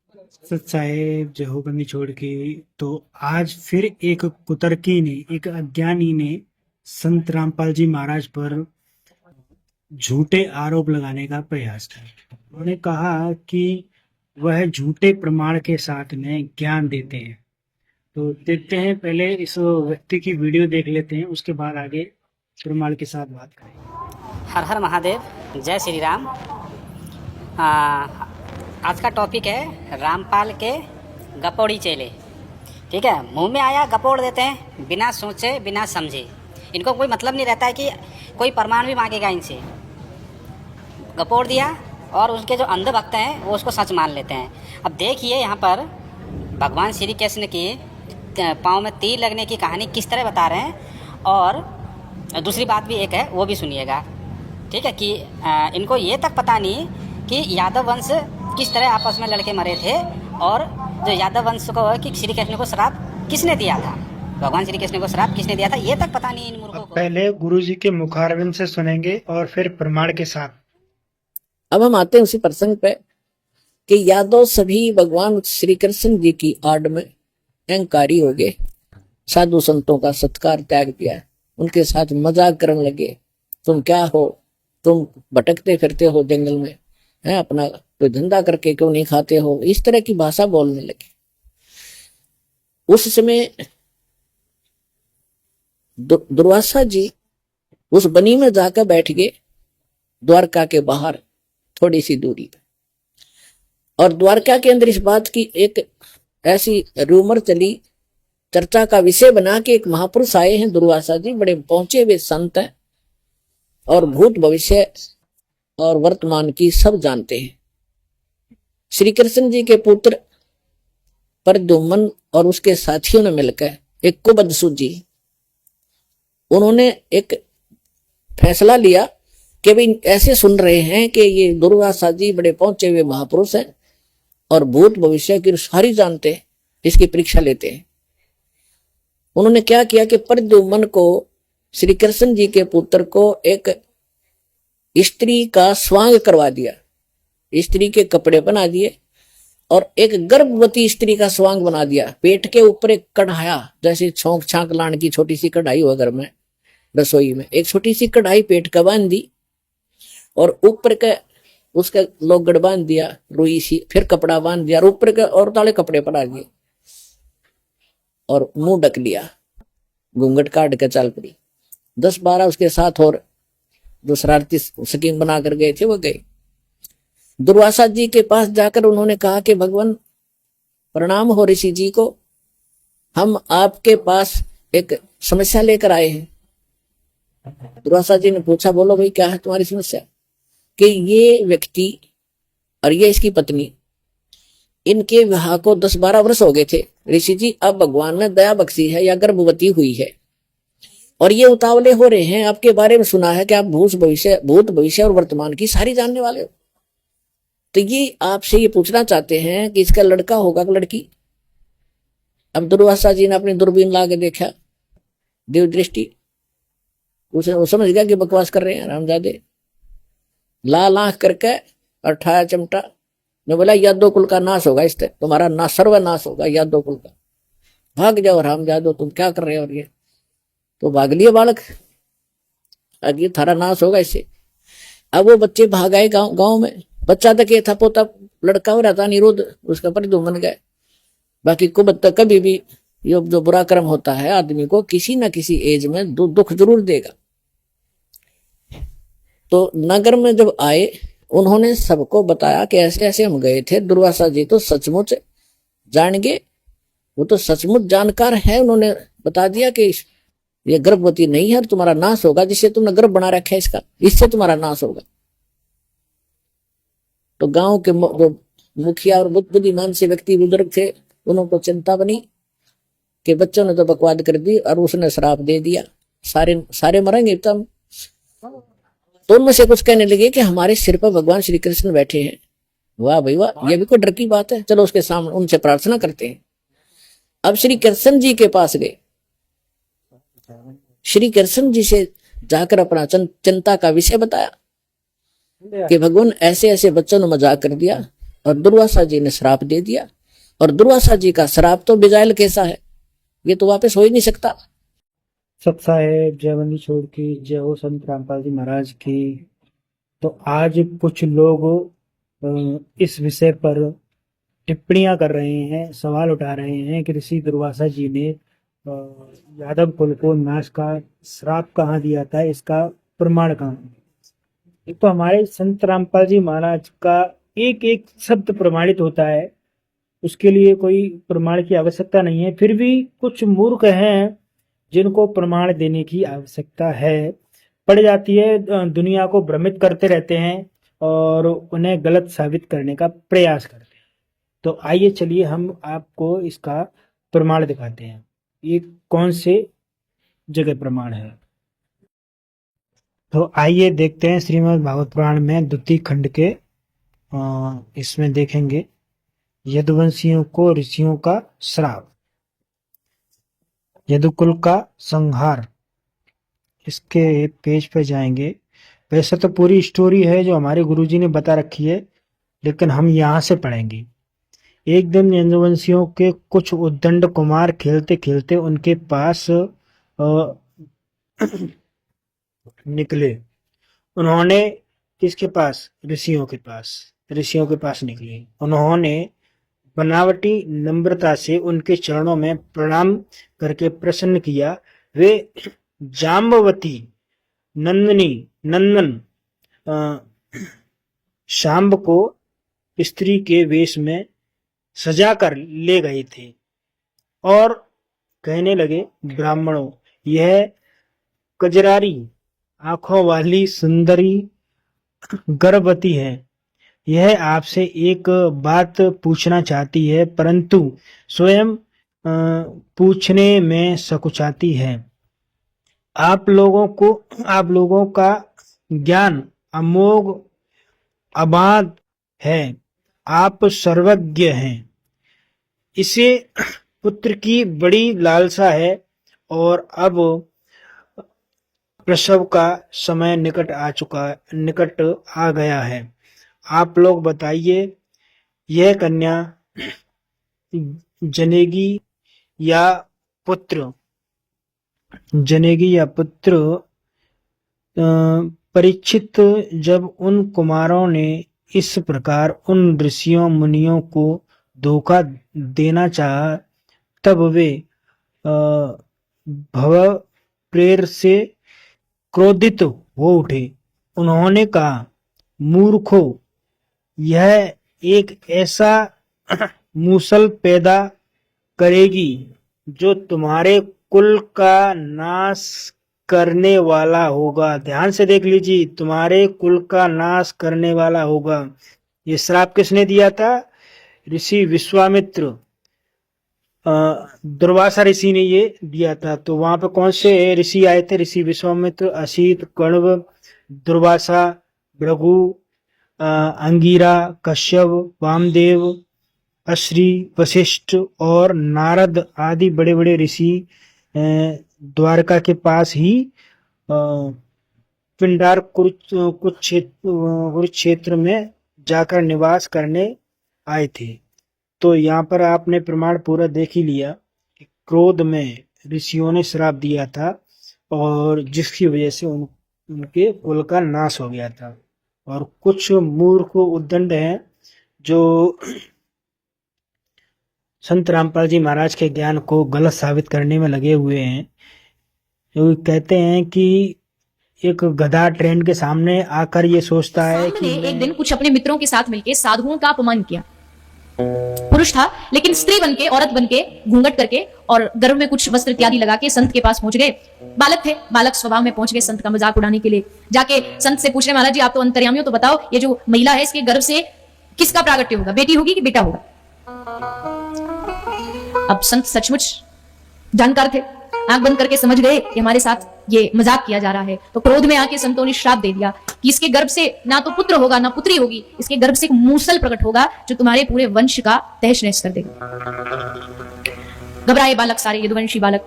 सच साहेब जय हो बंदी छोड़ के। तो आज फिर एक कुतर्की ने, एक अज्ञानी ने संत रामपाल जी महाराज पर झूठे आरोप लगाने का प्रयास किया। उन्होंने कहा कि वह झूठे प्रमाण के साथ में ज्ञान देते हैं। तो देखते हैं, पहले इस व्यक्ति की वीडियो देख लेते हैं, उसके बाद आगे प्रमाण के साथ बात करेंगे। हर हर महादेव, जय श्री राम। आज का टॉपिक है रामपाल के गपोड़ी चेले। ठीक है, मुंह में आया गपोड़ देते हैं, बिना सोचे बिना समझे। इनको कोई मतलब नहीं रहता है कि कोई प्रमाण भी मांगेगा इनसे। गपोड़ दिया और उसके जो अंध भक्त हैं वो उसको सच मान लेते हैं। अब देखिए यहाँ पर भगवान श्री कृष्ण की पाँव में तीर लगने की कहानी किस तरह बता रहे हैं। और दूसरी बात भी एक है, वो भी सुनिएगा। ठीक है कि इनको ये तक पता नहीं कि यादव वंश किस तरह आपस में लड़के मरे थे, और जो यादव वंश को कि श्री कृष्ण को श्राप किसने दिया था, भगवान श्री कृष्ण को श्राप किसने दिया था, ये तक पता नहीं इन मूर्खों को। पहले गुरुजी के मुखारविंद से सुनेंगे और फिर प्रमाण के साथ। अब हम आते हैं उसी प्रसंग पे कि यादव सभी भगवान श्री कृष्ण जी की आड़ में अहंकारी हो गए, साधु संतों का सत्कार त्याग दिया, उनके साथ मजाक करने लगे। तुम क्या हो, तुम भटकते फिरते हो जंगल में, है अपना कोई धंधा करके क्यों नहीं खाते हो, इस तरह की भाषा बोलने लगे। उस समय दुर्वासा जी उस बनी में जाकर बैठ गए, द्वारका के बाहर थोड़ी सी दूरी पे। और द्वारका के अंदर इस बात की एक ऐसी रूमर चली, चर्चा का विषय बना के एक महापुरुष आए हैं दुर्वासा जी, बड़े पहुंचे हुए संत हैं और भूत भविष्य और वर्तमान की सब जानते हैं। श्री कृष्ण जी के पुत्र प्रद्युम्न और उसके साथियों ने मिलकर एक कुबद सूझी। उन्होंने एक फैसला लिया कि भाई ऐसे सुन रहे हैं कि ये दुर्वासा जी बड़े पहुंचे हुए महापुरुष हैं और भूत भविष्य की सारी जानते हैं, इसकी परीक्षा लेते हैं। उन्होंने क्या किया कि प्रद्युम्न को, श्री कृष्ण जी के पुत्र को, एक स्त्री का स्वांग करवा दिया, स्त्री के कपड़े बना दिए और एक गर्भवती स्त्री का स्वांग बना दिया। पेट के ऊपर एक कढ़ाया, जैसे छोंक छांक लाने की छोटी सी कढ़ाई हो घर में, रसोई में एक छोटी सी कढ़ाई पेट का बांध दी और ऊपर के उसका लोगड़ बांध दिया, रुई सी, फिर कपड़ा बांध दिया और ऊपर के और ताले कपड़े पड़ा दिए और मुंह ढक लिया, घूंघट काट के चल पड़ी। 10-12 उसके साथ और जो शरारती स्कीम बना कर गए थे वो गए। दुर्वासा जी के पास जाकर उन्होंने कहा कि भगवान प्रणाम हो ऋषि जी को, हम आपके पास एक समस्या लेकर आए हैं। दुर्वासा जी ने पूछा, बोलो भाई क्या है तुम्हारी समस्या? कि ये व्यक्ति और ये इसकी पत्नी, इनके विवाह को 10-12 वर्ष हो गए थे ऋषि जी, अब भगवान ने दया बख्शी है या गर्भवती हुई है और ये उतावले हो रहे हैं। आपके बारे में सुना है कि आप भूत भविष्य और वर्तमान की सारी जानने वाले हो, तो ये आपसे ये पूछना चाहते हैं कि इसका लड़का होगा कि लड़की। अब दुर्वासा जी ने अपनी दूरबीन ला के देखा, देव दृष्टि, उसे वो समझ गया कि बकवास कर रहे हैं रामजादे। लाल आंख करके और ठाया चिमटा ने बोला, यादव कुल का नाश होगा, इससे तुम्हारा ना सर्वनाश होगा यादव कुल का, भाग जाओ रामजादो, तुम क्या कर रहे हो? और ये तो भाग लिए बालक, आगे थारा नाश होगा इससे। अब वो बच्चे भाग आए गांव में। बच्चा तक ये था, पोता लड़का हो रहा था निरुद्ध, उसका प्रद्युम्न बन गए। बाकी को बच्चा कभी भी ये जो बुरा कर्म होता है आदमी को किसी ना किसी एज में दुख जरूर देगा। तो नगर में जब आए उन्होंने सबको बताया कि ऐसे ऐसे हम गए थे। दुर्वासा जी तो सचमुच जान गए, वो तो सचमुच जानकार है। उन्होंने बता दिया कि ये गर्भवती नहीं है, तुम्हारा नाश होगा, जिससे तुमने गर्भ बना रखा है इसका, इससे तुम्हारा नाश होगा। तो गांव के जो मुखिया और बुद्धिमान से व्यक्ति बुजुर्ग थे, उनको चिंता बनी कि बच्चों ने तो बकवाद कर दी और उसने श्राप दे दिया, सारे सारे मरेंगे तब। तो उनमें से कुछ कहने लगे कि हमारे सिर पर भगवान श्री कृष्ण बैठे हैं। वाह भाई वाह, ये भी कोई डर की बात है, चलो उसके सामने उनसे प्रार्थना करते हैं। अब श्री कृष्ण जी के पास गए, श्री कृष्ण जी से जाकर अपना चिंता का विषय बताया कि भगवान ऐसे ऐसे बच्चों ने मजाक कर दिया और दुर्वासा जी ने श्राप दे दिया। और दुर्वासा जी का श्राप तो बिजाइल कैसा है, ये तो वापस हो ही नहीं सकता। सत साहेब, जयबंदी छोड़ की जय हो संत रामपाल जी महाराज की। तो आज कुछ लोग इस विषय पर टिप्पणियां कर रहे हैं, सवाल उठा रहे हैं कि ऋषि दुर्वासा जी ने यादव कुल को नाश का श्राप कहाँ दिया था, इसका प्रमाण कहाँ है। एक तो हमारे संत रामपाल जी महाराज का एक एक शब्द प्रमाणित होता है, उसके लिए कोई प्रमाण की आवश्यकता नहीं है। फिर भी कुछ मूर्ख हैं जिनको प्रमाण देने की आवश्यकता है, पड़ जाती है, दुनिया को भ्रमित करते रहते हैं और उन्हें गलत साबित करने का प्रयास करते हैं। तो आइए चलिए हम आपको इसका प्रमाण दिखाते हैं। ये कौन से जगह प्रमाण है, तो आइए देखते हैं। श्रीमद् भागवत पुराण में द्वितीय खंड के इसमें देखेंगे यदुवंशियों को ऋषियों का श्राप, यदुकुल का संहार, इसके पेज पे जाएंगे। वैसे तो पूरी स्टोरी है जो हमारे गुरुजी ने बता रखी है, लेकिन हम यहाँ से पढ़ेंगे। एक दिन यदुवंशियों के कुछ उद्दंड कुमार खेलते खेलते उनके पास निकले। उन्होंने किसके पास? ऋषियों के पास निकले। उन्होंने बनावटी नम्रता से उनके चरणों में प्रणाम करके प्रसन्न किया। वे जाम्बवती नंदन शाम्ब को स्त्री के वेश में सजा कर ले गए थे और कहने लगे, ब्राह्मणों, यह कजरारी आंखों वाली सुंदरी गर्भवती है। यह आपसे एक बात पूछना चाहती है, परंतु स्वयं पूछने में सकुचाती है। आप लोगों का ज्ञान अमोघ अबाध है, आप सर्वज्ञ हैं। इसे पुत्र की बड़ी लालसा है और अब प्रसव का समय निकट आ गया है। आप लोग बताइए, यह कन्या जनेगी या पुत्र? परीक्षित जब उन कुमारों ने इस प्रकार उन ऋषियों मुनियों को धोखा देना चाहा, तब वे भव प्रेर से क्रोधित हो उठे। उन्होंने कहा, मूर्खो, यह एक ऐसा मूसल पैदा करेगी जो तुम्हारे कुल का नाश करने वाला होगा। ध्यान से देख लीजिए, तुम्हारे कुल का नाश करने वाला होगा। ये श्राप किसने दिया था? ऋषि विश्वामित्र, दुर्वासा ऋषि ने ये दिया था। तो वहां पे कौन से ऋषि आए थे? ऋषि विश्वामित्र, असित, कण्व, दुर्वासा, भृगु, अंगिरा, कश्यप, वामदेव, अश्री, वशिष्ठ और नारद आदि बड़े बड़े ऋषि द्वारका के पास ही पिंडार कुरुक्षेत्र में जाकर निवास करने आए थे। तो यहाँ पर आपने प्रमाण पूरा देख ही लिया कि क्रोध में ऋषियों ने श्राप दिया था और जिसकी वजह से उनके कुल का नाश हो गया था। और कुछ मूर्ख उद्दंड हैं जो संत रामपाल जी महाराज के ज्ञान को गलत साबित करने में लगे हुए हैं। जो कहते हैं कि एक गधा ट्रेन के सामने आकर ये सोचता है कि एक दिन कुछ अपने मित्रों के साथ मिलकर साधुओं का अपमान किया। पुरुष था लेकिन स्त्री बनके, औरत बनके, घूंघट करके और गर्भ में कुछ वस्त्र इत्यादि लगा के संत के पास पहुंच गए। बालक थे, बालक स्वभाव में पहुंच गए संत का मजाक उड़ाने के लिए। जाके संत से पूछ रहे, महाराज जी आप तो अंतर्यामी हो, तो बताओ ये जो महिला है इसके गर्भ से किसका प्रागट्य होगा, बेटी होगी कि बेटा होगा? अब संत सचमुच जानकार थे, आंख बंद करके समझ गए कि हमारे साथ ये मजाक किया जा रहा है। तो क्रोध में आके संतों ने श्राप दे दिया कि इसके गर्भ से ना तो पुत्र होगा ना पुत्री होगी, इसके गर्भ से एक मूसल प्रकट होगा जो तुम्हारे पूरे वंश का तहस नहस कर देगा। घबराए बालक सारे, यदुवंशी बालक